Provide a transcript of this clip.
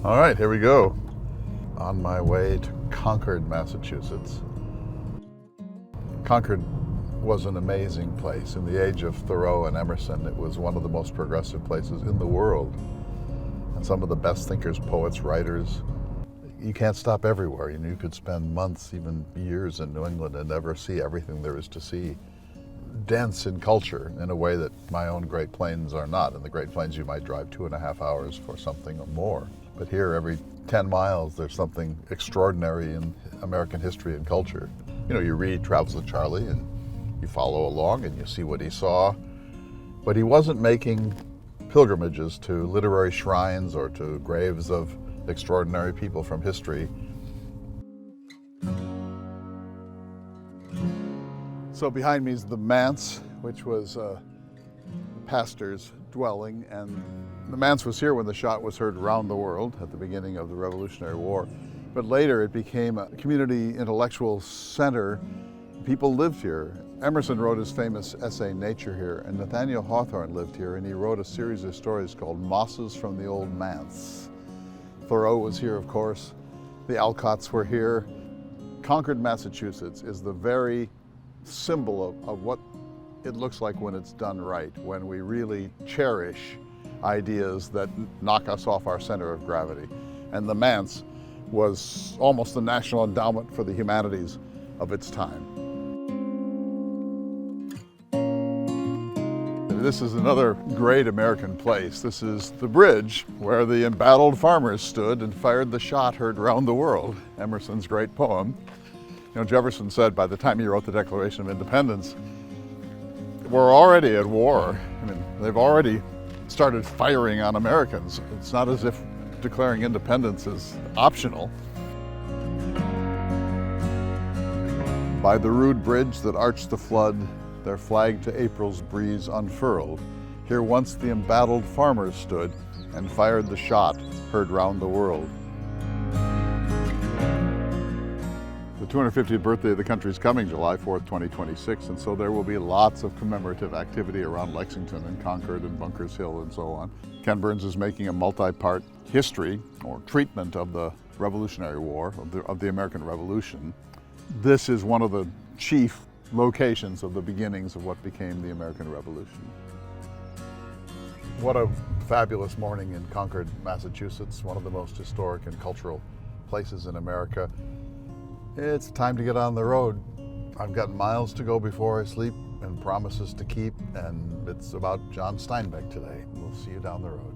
All right, here we go. On my way to Concord, Massachusetts. Concord was an amazing place. In the age of Thoreau and Emerson, it was one of the most progressive places in the world. And some of the best thinkers, poets, writers. You can't stop everywhere. You could spend months, even years in New England and never see everything there is to see. Dense in culture in a way that my own Great Plains are not. In the Great Plains, you might drive 2.5 hours for something or more. But here, every 10 miles, there's something extraordinary in American history and culture. You know, you read Travels with Charlie and you follow along and you see what he saw. But he wasn't making pilgrimages to literary shrines or to graves of extraordinary people from history. So behind me is the manse, which was a pastor's dwelling, and the manse was here when the shot was heard around the world at the beginning of the Revolutionary War. But later it became a community intellectual center. People lived here. Emerson wrote his famous essay, Nature, here, and Nathaniel Hawthorne lived here, and he wrote a series of stories called Mosses from the Old Manse. Thoreau was here, of course. The Alcotts were here. Concord, Massachusetts is the very symbol of what it looks like when it's done right, when we really cherish ideas that knock us off our center of gravity. And the manse was almost the national endowment for the humanities of its time. This is another great American place. This is the bridge where the embattled farmers stood and fired the shot heard round the world, Emerson's great poem. You know, Jefferson said by the time he wrote the Declaration of Independence, we're already at war. I mean, they've already started firing on Americans. It's not as if declaring independence is optional. By the rude bridge that arched the flood, their flag to April's breeze unfurled, here once the embattled farmers stood and fired the shot heard round the world. The 250th birthday of the country is coming July 4th, 2026, and so there will be lots of commemorative activity around Lexington and Concord and Bunkers Hill and so on. Ken Burns is making a multi-part history or treatment of the Revolutionary War, of the American Revolution. This is one of the chief locations of the beginnings of what became the American Revolution. What a fabulous morning in Concord, Massachusetts, one of the most historic and cultural places in America. It's time to get on the road. I've got miles to go before I sleep and promises to keep, and it's about John Steinbeck today. We'll see you down the road.